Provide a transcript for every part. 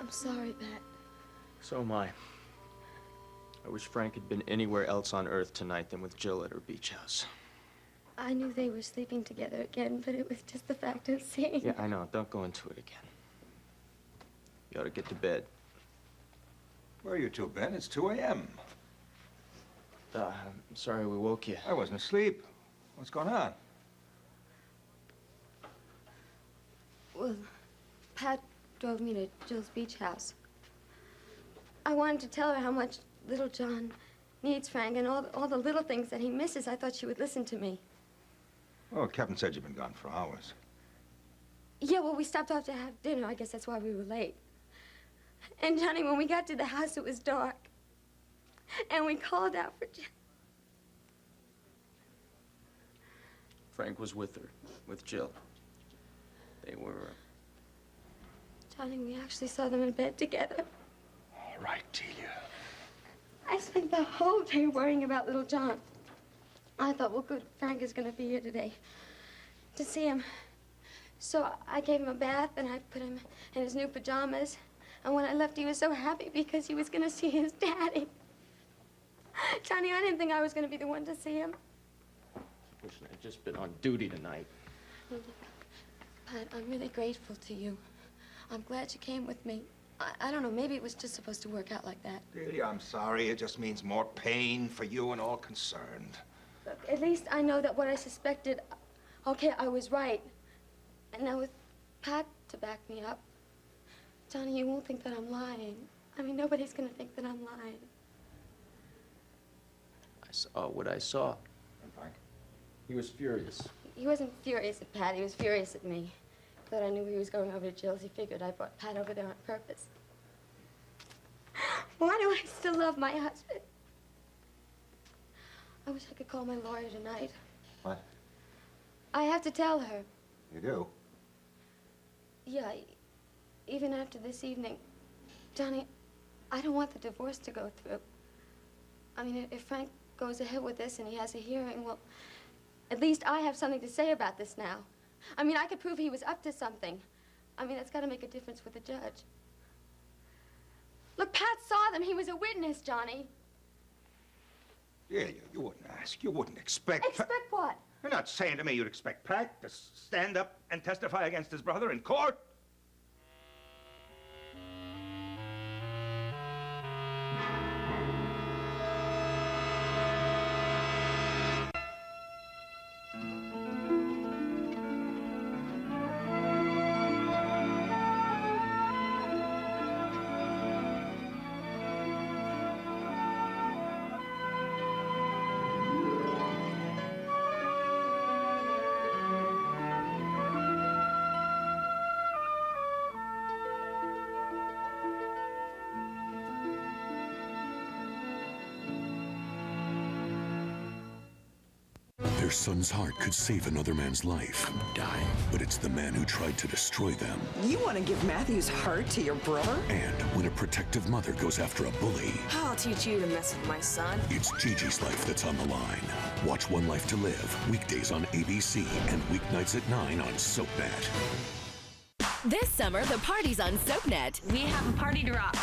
I'm sorry, Pat. So am I. I wish Frank had been anywhere else on Earth tonight than with Jill at her beach house. I knew they were sleeping together again, but it was just the fact of seeing. Yeah, I know. Don't go into it again. You ought to get to bed. Where are you two, Ben? It's 2 a.m. I'm sorry we woke you. I wasn't asleep. What's going on? Well, Pat drove me to Jill's beach house. I wanted to tell her how much little John needs Frank and all the little things that he misses. I thought she would listen to me. Oh, Captain said you've been gone for hours. Yeah, well, we stopped off to have dinner. I guess that's why we were late. And, Johnny, when we got to the house, it was dark. And we called out for Jill. Frank was with her, with Jill. They were... Johnny, we actually saw them in bed together. All right, Delia. I spent the whole day worrying about little John. I thought, well, good, Frank is going to be here today to see him. So I gave him a bath, and I put him in his new pajamas. And when I left, he was so happy because he was going to see his daddy. Johnny, I didn't think I was going to be the one to see him. Wishing I'd just been on duty tonight. Pat, I'm really grateful to you. I'm glad you came with me. I don't know, maybe it was just supposed to work out like that. Delia, I'm sorry. It just means more pain for you and all concerned. Look, at least I know that what I suspected, okay, I was right. And now with Pat to back me up, Johnny, you won't think that I'm lying. I mean, nobody's gonna think that I'm lying. I saw what I saw. And Frank? He was furious. He wasn't furious at Pat, he was furious at me. Thought I knew he was going over to Jill's. He figured I brought Pat over there on purpose. Why do I still love my husband? I wish I could call my lawyer tonight. What? I have to tell her. You do? Yeah, even after this evening. Johnny, I don't want the divorce to go through. I mean, if Frank goes ahead with this and he has a hearing, well, at least I have something to say about this now. I mean, I could prove he was up to something. I mean, that's got to make a difference with the judge. Look, Pat saw them. He was a witness, Johnny. Yeah, you wouldn't ask. You wouldn't expect... Expect what? You're not saying to me you'd expect Pat to stand up and testify against his brother in court? Their son's heart could save another man's life. Dying. But it's the man who tried to destroy them. You want to give Matthew's heart to your brother? And when a protective mother goes after a bully, I'll teach you to mess with my son. it's Gigi's life that's on the line. Watch One Life to Live, weekdays on ABC and weeknights at 9 on SoapNet. This summer, the party's on SoapNet. We have a party to rock.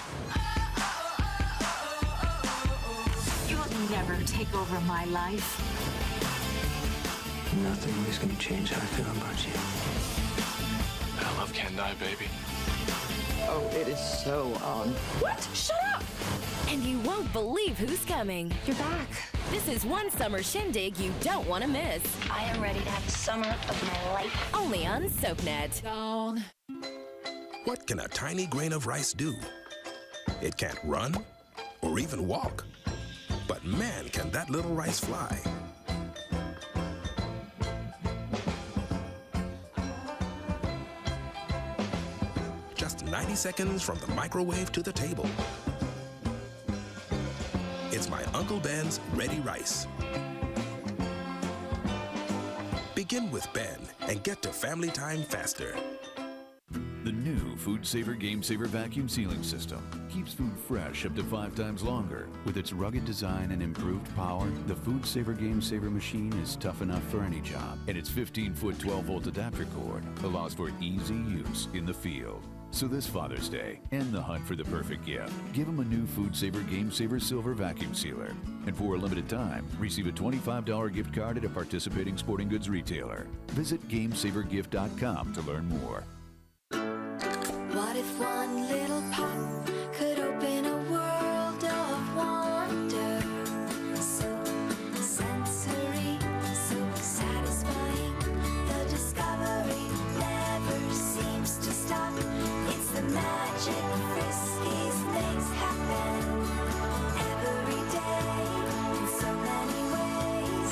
You'll never take over my life. Nothing is going to change how I feel about you. That love can't die, baby. Oh, it is so on. What? Shut up! And you won't believe who's coming. You're back. This is one summer shindig you don't want to miss. I am ready to have the summer of my life. Only on SoapNet. Down. What can a tiny grain of rice do? It can't run or even walk. But man, can that little rice fly. Just 90 seconds from the microwave to the table. It's my Uncle Ben's Ready Rice. Begin with Ben and get to family time faster. The new Food Saver Game Saver vacuum sealing system keeps food fresh up to 5 times longer. With its rugged design and improved power, the Food Saver Game Saver machine is tough enough for any job, and its 15-foot 12-volt adapter cord allows for easy use in the field. So this Father's Day, end the hunt for the perfect gift. Give him a new Food Saver Game Saver Silver Vacuum Sealer. And for a limited time, receive a $25 gift card at a participating sporting goods retailer. Visit GameSaverGift.com to learn more. What if one little pop could open a world of wonder? So sensory, so satisfying. The discovery never seems to stop. It's the magic Friskies makes happen every day in so many ways.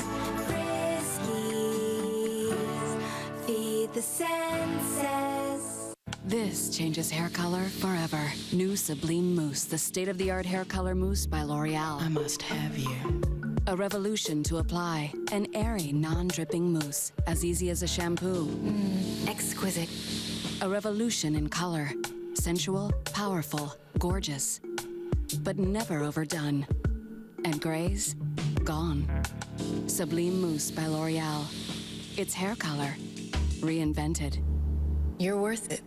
Friskies feed the senses. This changes hair color forever. New Sublime Mousse, the state-of-the-art hair color mousse by L'Oreal. I must have you. A revolution to apply. An airy, non-dripping mousse, as easy as a shampoo. Exquisite. A revolution in color. Sensual, powerful, gorgeous, but never overdone. And grays, gone. Sublime Mousse by L'Oreal. It's hair color, reinvented. You're worth it.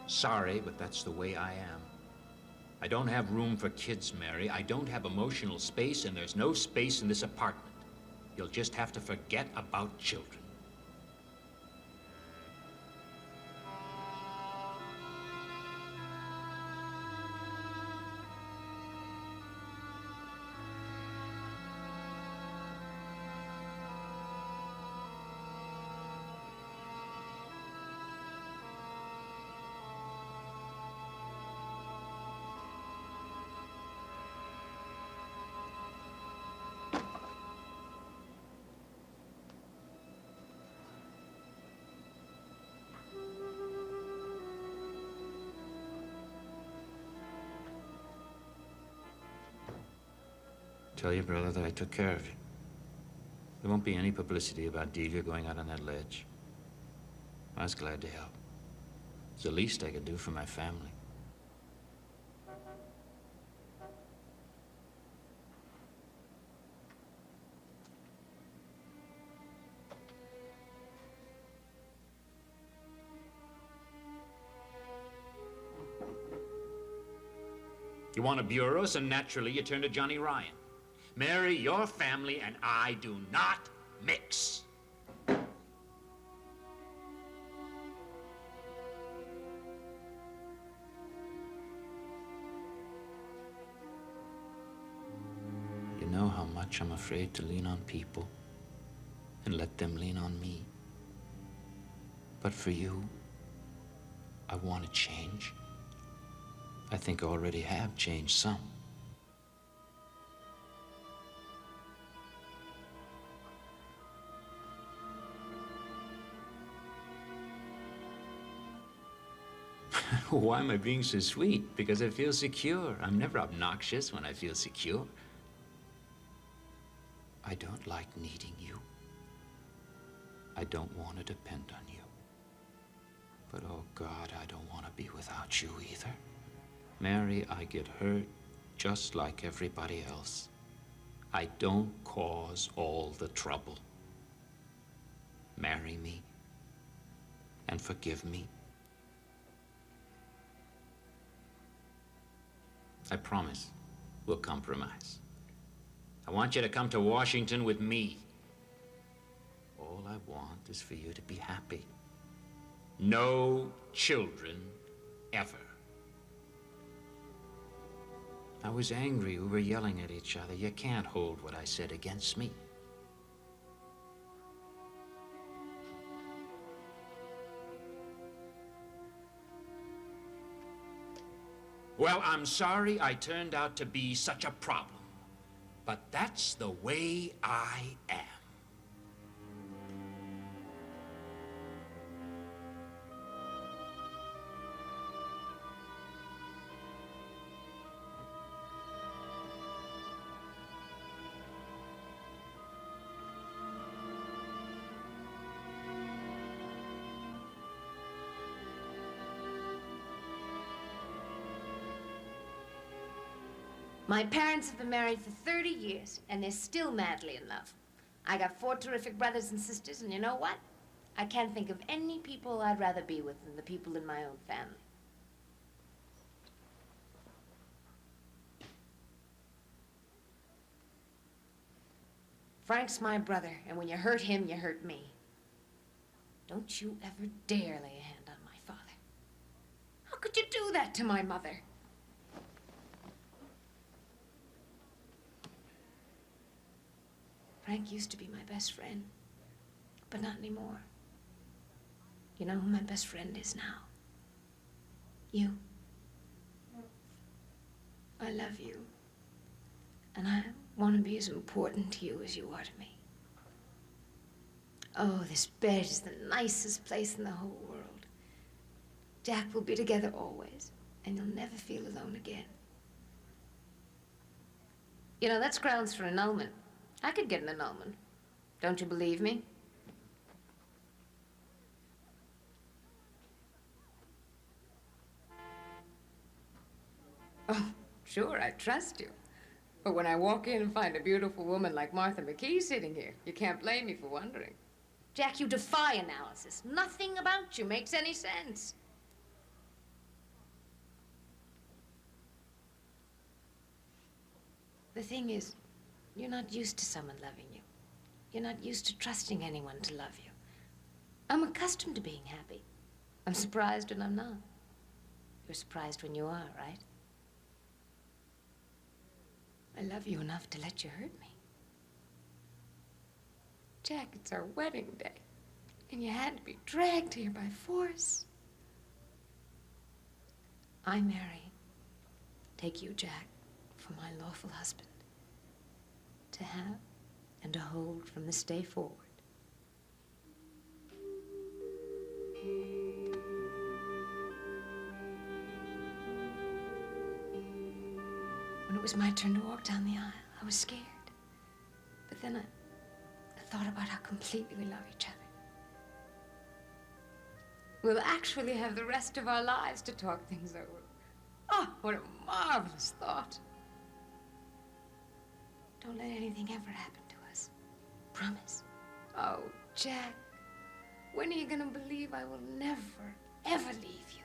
Sorry, but that's the way I am. I don't have room for kids, Mary. I don't have emotional space, and there's no space in this apartment. You'll just have to forget about children. Tell your brother that I took care of you. There won't be any publicity about Delia going out on that ledge. I was glad to help. It's the least I could do for my family. You want a bureau, so naturally you turn to Johnny Ryan. Mary, your family and I do not mix. You know how much I'm afraid to lean on people and let them lean on me. But for you, I want to change. I think I already have changed some. Why am I being so sweet? Because I feel secure. I'm never obnoxious when I feel secure. I don't like needing you. I don't want to depend on you. But oh God, I don't want to be without you either. Mary, I get hurt just like everybody else. I don't cause all the trouble. Marry me and forgive me. I promise we'll compromise. I want you to come to Washington with me. All I want is for you to be happy. No children ever. I was angry. We were yelling at each other. You can't hold what I said against me. Well, I'm sorry I turned out to be such a problem, but that's the way I am. My parents have been married for 30 years, and they're still madly in love. I got 4 terrific brothers and sisters, and you know what? I can't think of any people I'd rather be with than the people in my own family. Frank's my brother, and when you hurt him, you hurt me. Don't you ever dare lay a hand on my father. How could you do that to my mother? Frank used to be my best friend, but not anymore. You know who my best friend is now? You. I love you, and I want to be as important to you as you are to me. Oh, this bed is the nicest place in the whole world. Jack will be together always, and you'll never feel alone again. You know, that's grounds for annulment. I could get an annulment. Don't you believe me? Oh, sure, I trust you. But when I walk in and find a beautiful woman like Martha McKee sitting here, you can't blame me for wondering. Jack, you defy analysis. Nothing about you makes any sense. The thing is, you're not used to someone loving you. You're not used to trusting anyone to love you. I'm accustomed to being happy. I'm surprised when I'm not. You're surprised when you are, right? I love you enough to let you hurt me. Jack, it's our wedding day, and you had to be dragged here by force. I, Mary, take you, Jack, for my lawful husband, to have and to hold from this day forward. When it was my turn to walk down the aisle, I was scared. But then I thought about how completely we love each other. We'll actually have the rest of our lives to talk things over. Oh, what a marvelous thought. Don't let anything ever happen to us. Promise. Oh, Jack, when are you gonna believe I will never, ever leave you?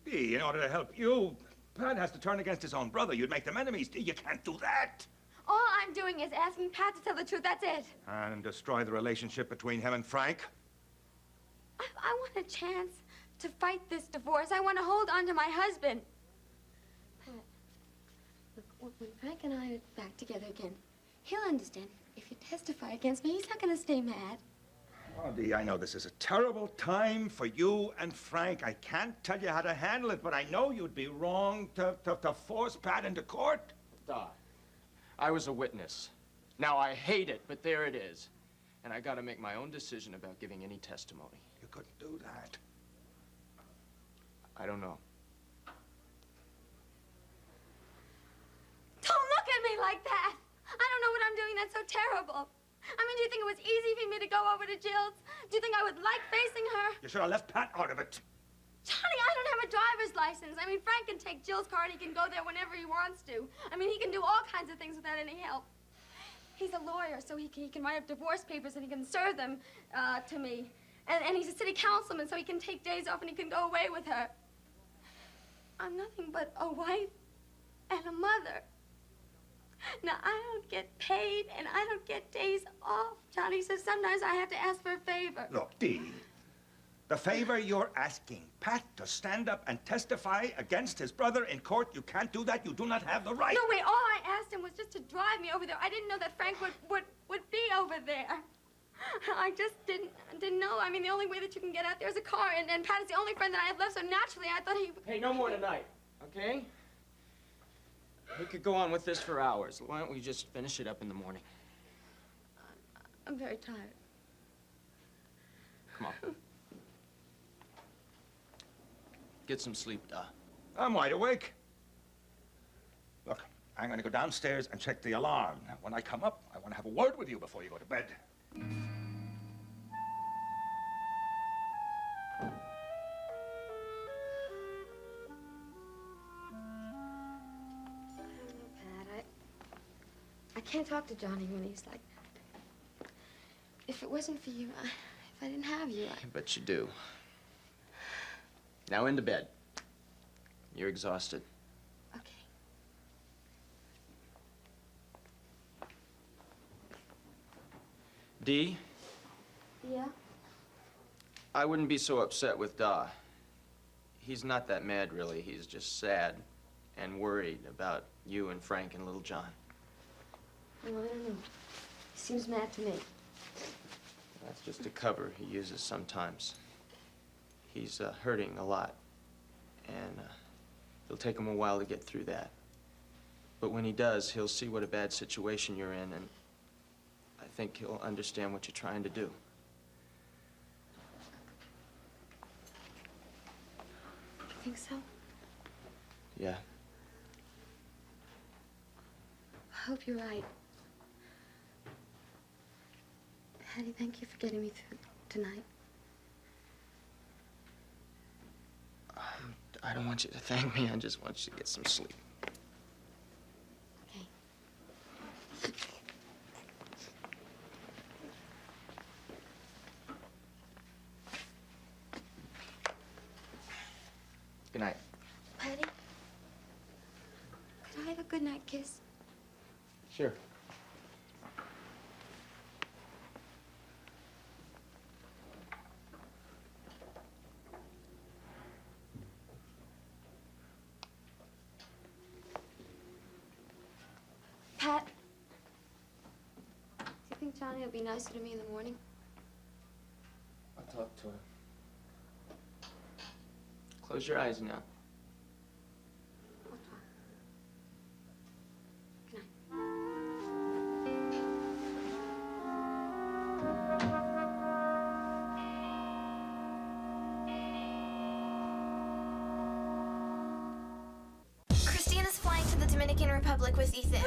In order to help you, Pat has to turn against his own brother. You'd make them enemies. You can't do that. All I'm doing is asking Pat to tell the truth, that's it. And destroy the relationship between him and Frank? I want a chance to fight this divorce. I want to hold on to my husband. Pat, look, when Frank and I are back together again, he'll understand. If you testify against me, he's not going to stay mad. Oh, Dee, I know this is a terrible time for you and Frank. I can't tell you how to handle it, but I know you'd be wrong to force Pat into court. Doc, I was a witness. Now, I hate it, but there it is. And I gotta make my own decision about giving any testimony. You couldn't do that. I don't know. Don't look at me like that! I don't know what I'm doing that's so terrible. I mean, do you think it was easy for me to go over to Jill's? Do you think I would like facing her? You should have left Pat out of it. Johnny, I don't have a driver's license. I mean, Frank can take Jill's car and he can go there whenever he wants to. I mean, he can do all kinds of things without any help. He's a lawyer, so he can write up divorce papers and he can serve them to me. And he's a city councilman, so he can take days off and he can go away with her. I'm nothing but a wife and a mother. Now, I don't get paid, and I don't get days off, Johnny, so sometimes I have to ask for a favor. Look, Dee, the favor you're asking Pat to stand up and testify against his brother in court, you can't do that. You do not have the right. No, wait, all I asked him was just to drive me over there. I didn't know that Frank would be over there. I just didn't know. I mean, the only way that you can get out there is a car, and Pat is the only friend that I have left, so naturally I thought he... Hey, no more tonight, okay? We could go on with this for hours. Why don't we just finish it up in the morning? I'm very tired. Come on. Get some sleep, Da. I'm wide awake. Look, I'm going to go downstairs and check the alarm. Now, when I come up, I want to have a word with you before you go to bed. I don't know, Pat. I can't talk to Johnny when he's like that. If it wasn't for you, if I didn't have you, But you do. Now into bed. You're exhausted. Okay. Dee, Yeah? I wouldn't be so upset with Da. He's not that mad, really. He's just sad and worried about you and Frank and little John. Well, I don't know. He seems mad to me. That's just a cover he uses sometimes. He's hurting a lot, and it'll take him a while to get through that. But when he does, he'll see what a bad situation you're in, and I think he'll understand what you're trying to do. You think so? Yeah. I hope you're right. Hattie, thank you for getting me through tonight. I don't want you to thank me. I just want you to get some sleep. Okay. Good night. Patty, could I have a good night kiss? Sure. Pat, do you think Johnny will be nicer to me in the morning? I'll talk to him. Close your eyes now. I'll try. Good night. Christina's flying to the Dominican Republic with Ethan.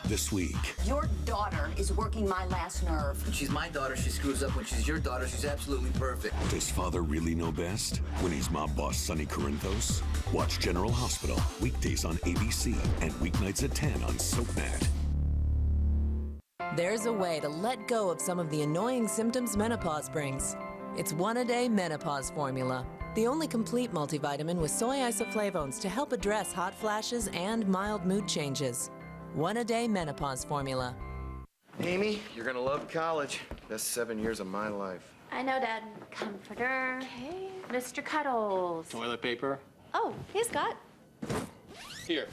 This week, Your daughter is working my last nerve. When she's my daughter, she screws up. When she's your daughter, she's absolutely perfect. does father really know best when he's mob boss Sonny Corinthos? Watch General Hospital weekdays on ABC and weeknights at 10 on SoapNet. There's a way to let go of some of the annoying symptoms menopause brings. It's One-A-Day Menopause Formula, the only complete multivitamin with soy isoflavones to help address hot flashes and mild mood changes. One-A-Day Menopause Formula. Amy, you're gonna love college. Best 7 years of my life. I know, Dad. Comforter. Okay. Mr. Cuddles. Toilet paper. Oh, hey, Scott. Here.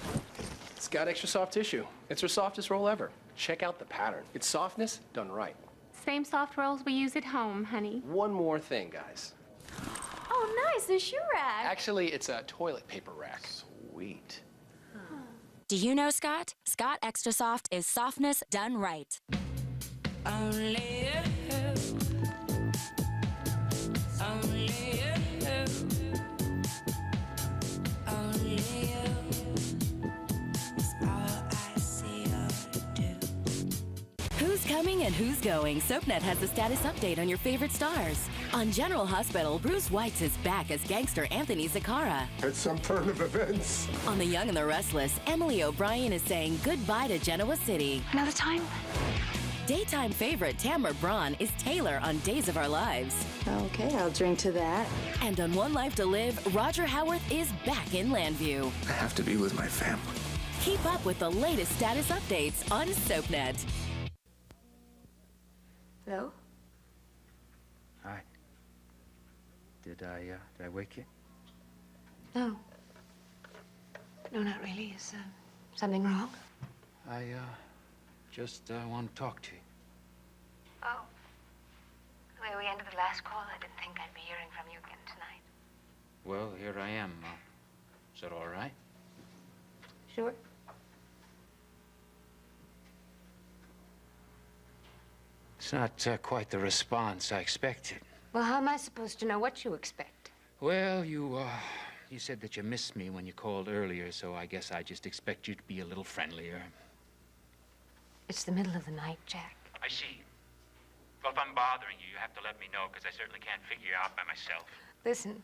It's got extra soft tissue. It's our softest roll ever. Check out the pattern. It's softness done right. Same soft rolls we use at home, honey. One more thing, guys. Oh, nice, a shoe rack. Actually, it's a toilet paper rack. Sweet. Do you know Scott? Scott Extra Soft is softness done right. Only you. Only you. Only you. It's all I see of you do. Who's coming and who's going? SoapNet has the status update on your favorite stars. On General Hospital, Bruce Weitz is back as gangster Anthony Zaccara. It's some turn of events. On The Young and the Restless, Emily O'Brien is saying goodbye to Genoa City. Another time? Daytime favorite Tamara Braun is Taylor on Days of Our Lives. Okay, I'll drink to that. And on One Life to Live, Roger Howarth is back in Landview. I have to be with my family. Keep up with the latest status updates on SoapNet. Hello? Hi. Did I wake you? No. No, not really. Is something wrong? I just want to talk to you. Oh. way we ended the last call, I didn't think I'd be hearing from you again tonight. Well, here I am. Is that all right? Sure. It's not quite the response I expected. Well, how am I supposed to know what you expect? Well, you said that you missed me when you called earlier, so I guess I just expect you to be a little friendlier. It's the middle of the night, Jack. I see. Well, if I'm bothering you, you have to let me know, because I certainly can't figure you out by myself. Listen,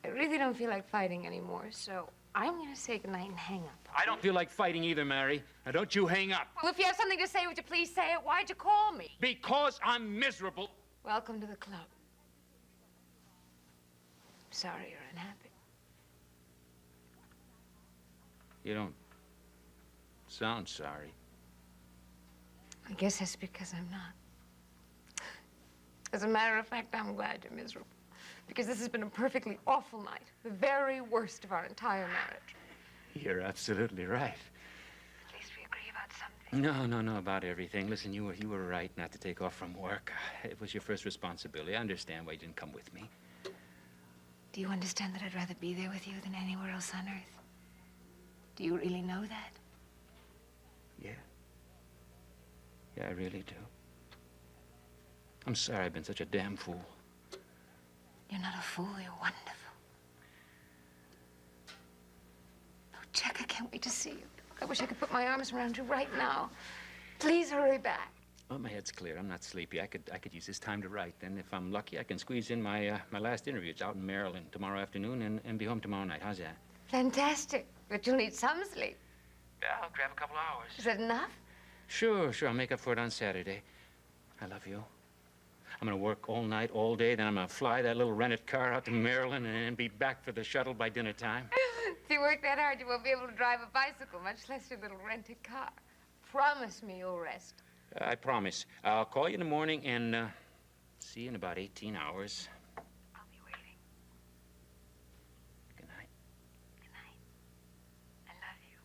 I really don't feel like fighting anymore, so I'm going to say goodnight and hang up. I don't feel like fighting either, Mary. Now, don't you hang up. Well, if you have something to say, would you please say it? Why'd you call me? Because I'm miserable. Welcome to the club. I'm sorry you're unhappy. You don't sound sorry. I guess that's because I'm not. As a matter of fact, I'm glad you're miserable. Because this has been a perfectly awful night. The very worst of our entire marriage. You're absolutely right. At least we agree about something. No, about everything. Listen, you were right not to take off from work. It was your first responsibility. I understand why you didn't come with me. Do you understand that I'd rather be there with you than anywhere else on earth? Do you really know that? Yeah. Yeah, I really do. I'm sorry I've been such a damn fool. You're not a fool, you're wonderful. Oh, Jack, I can't wait to see you. I wish I could put my arms around you right now. Please hurry back. Well, my head's clear. I'm not sleepy. I could use this time to write. Then if I'm lucky, I can squeeze in my last interview. It's out in Maryland tomorrow afternoon and be home tomorrow night. How's that? Fantastic. But you'll need some sleep. Yeah, I'll grab a couple hours. Is that enough? Sure. I'll make up for it on Saturday. I love you. I'm gonna work all night, all day, then I'm gonna fly that little rented car out to Maryland and be back for the shuttle by dinner time. If you work that hard, you won't be able to drive a bicycle, much less your little rented car. Promise me you'll rest. I promise. I'll call you in the morning and see you in about 18 hours. I'll be waiting. Good night. Good night. I love you.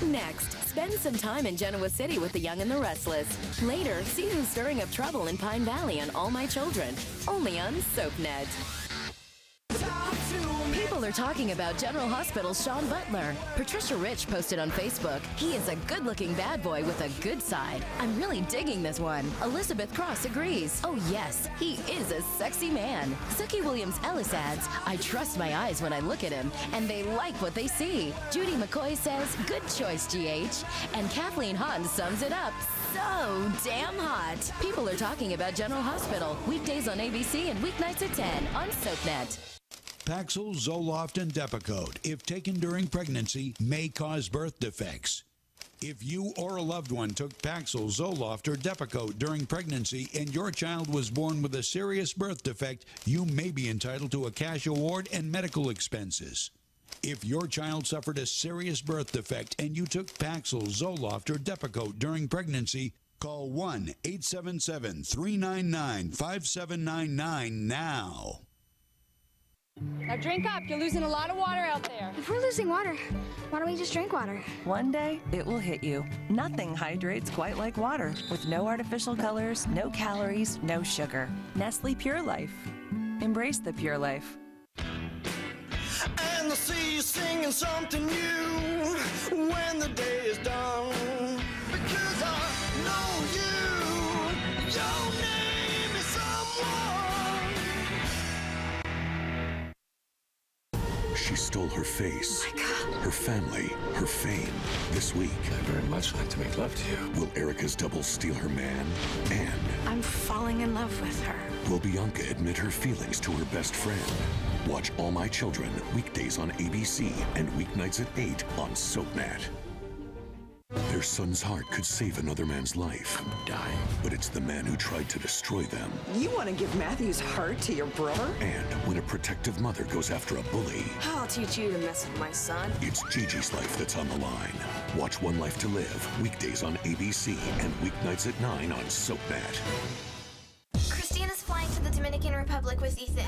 Next, spend some time in Genoa City with the young and the restless. Later, see who's stirring up trouble in Pine Valley on All My Children, only on SoapNet. People are talking about General Hospital's Sean Butler. Patricia Rich posted on Facebook, he is a good-looking bad boy with a good side. I'm really digging this one. Elizabeth Cross agrees. Oh yes, he is a sexy man. Suki Williams-Ellis adds, I trust my eyes when I look at him, and they like what they see. Judy McCoy says, good choice, GH. And Kathleen Hahn sums it up, so damn hot. People are talking about General Hospital, weekdays on ABC and weeknights at 10 on SoapNet. Paxil, Zoloft, and Depakote, if taken during pregnancy, may cause birth defects. If you or a loved one took Paxil, Zoloft, or Depakote during pregnancy and your child was born with a serious birth defect, you may be entitled to a cash award and medical expenses. If your child suffered a serious birth defect and you took Paxil, Zoloft, or Depakote during pregnancy, call 1-877-399-5799 now. Now drink up. You're losing a lot of water out there. If we're losing water, why don't we just drink water? One day, it will hit you. Nothing hydrates quite like water, with no artificial colors, no calories, no sugar. Nestle Pure Life. Embrace the pure life. And I see you singing something new when the day is done. Because I know you, your name is someone. She stole her face, her family, her fame. This week, I'd very much like to make love to you. Will Erica's double steal her man? And I'm falling in love with her. will Bianca admit her feelings to her best friend? Watch All My Children, weekdays on ABC and weeknights at 8 on SoapNet. Their son's heart could save another man's life. I'm dying. But it's the man who tried to destroy them. You want to give Matthew's heart to your brother? And when a protective mother goes after a bully, I'll teach you to mess with my son. it's Gigi's life that's on the line. Watch One Life to Live, weekdays on ABC and weeknights at 9 on SoapNet. Christina's flying to the Dominican Republic with Ethan.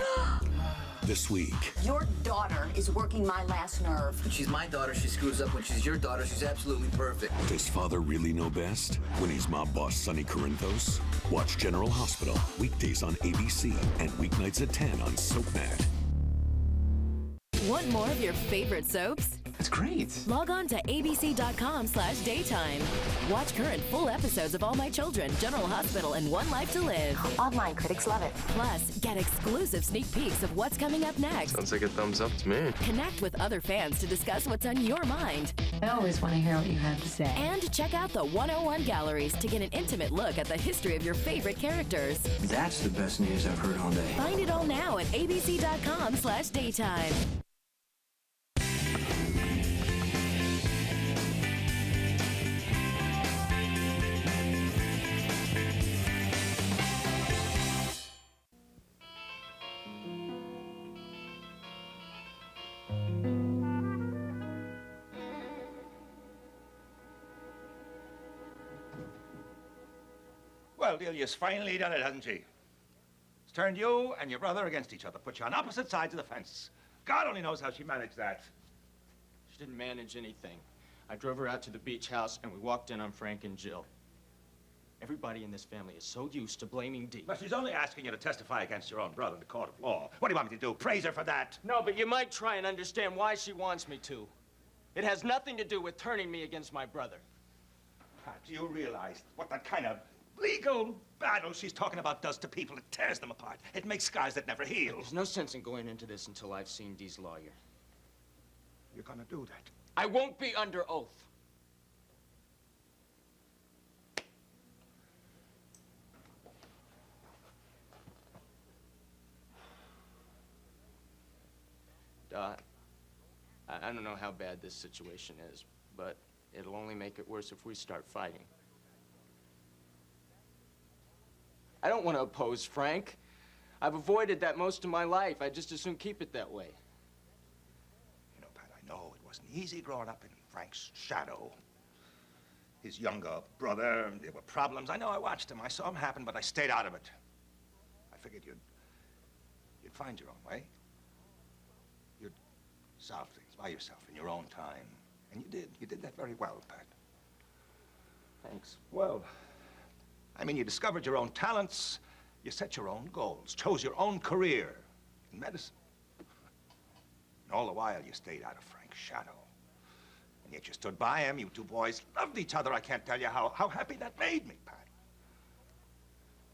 This week, Your daughter is working my last nerve. When she's my daughter, she screws up. When she's your daughter, she's absolutely perfect. does father really know best when he's mob boss Sonny Corinthos? Watch General Hospital weekdays on ABC and weeknights at 10 on SoapNet. Want more of your favorite soaps? That's great. Log on to abc.com/daytime. Watch current full episodes of All My Children, General Hospital, and One Life to Live. Online critics love it. Plus, get exclusive sneak peeks of what's coming up next. Sounds like a thumbs up to me. Connect with other fans to discuss what's on your mind. I always want to hear what you have to say. And check out the 101 galleries to get an intimate look at the history of your favorite characters. That's the best news I've heard all day. Find it all now at abc.com/daytime. Well, Delia's finally done it, hasn't she? It's turned you and your brother against each other, put you on opposite sides of the fence. God only knows how she managed that. She didn't manage anything. I drove her out to the beach house, and we walked in on Frank and Jill. Everybody in this family is so used to blaming Dee. But she's only asking you to testify against your own brother in the court of law. What do you want me to do? Praise her for that? No, but you might try and understand why she wants me to. It has nothing to do with turning me against my brother. Pat, do you realize what that kind of legal battle she's talking about does to people? It tears them apart. It makes scars that never heal. There's no sense in going into this until I've seen Dee's lawyer. You're gonna do that? I won't be under oath. Dot, I don't know how bad this situation is, but it'll only make it worse if we start fighting. I don't want to oppose Frank. I've avoided that most of my life. I'd just as soon keep it that way. You know, Pat, I know it wasn't easy growing up in Frank's shadow. His younger brother, there were problems. I know, I watched him. I saw him happen, but I stayed out of it. I figured you'd find your own way. You'd solve things by yourself in your own time. And you did. You did that very well, Pat. Thanks. Well, I mean, you discovered your own talents, you set your own goals, chose your own career in medicine. And all the while, you stayed out of Frank's shadow. And yet you stood by him. You two boys loved each other. I can't tell you how happy that made me, Pat.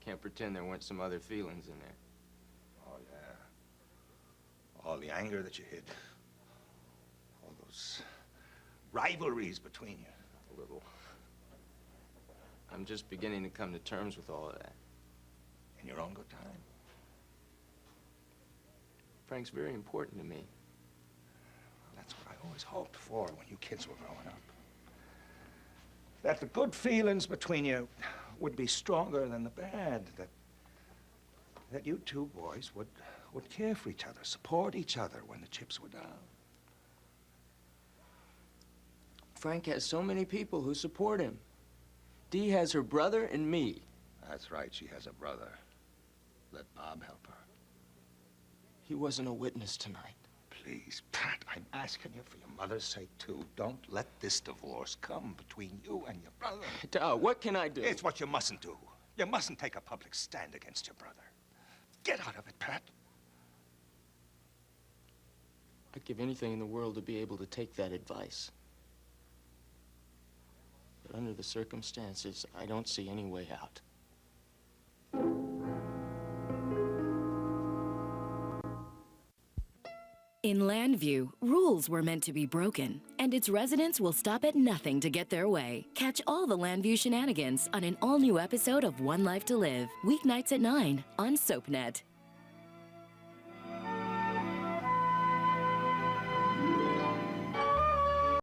Can't pretend there weren't some other feelings in there. Oh, yeah. All the anger that you hid. All those rivalries between you. A little. I'm just beginning to come to terms with all of that. In your own good time. Frank's very important to me. That's what I always hoped for when you kids were growing up. That the good feelings between you would be stronger than the bad. That you two boys would care for each other, support each other when the chips were down. Frank has so many people who support him. Dee has her brother and me. That's right, she has a brother. Let Bob help her. He wasn't a witness tonight. Please, Pat, I'm asking you for your mother's sake, too. Don't let this divorce come between you and your brother. What can I do? It's what you mustn't do. You mustn't take a public stand against your brother. Get out of it, Pat. I'd give anything in the world to be able to take that advice. But under the circumstances, I don't see any way out. In Landview, rules were meant to be broken, and its residents will stop at nothing to get their way. Catch all the Landview shenanigans on an all-new episode of One Life to Live, weeknights at 9 on SoapNet.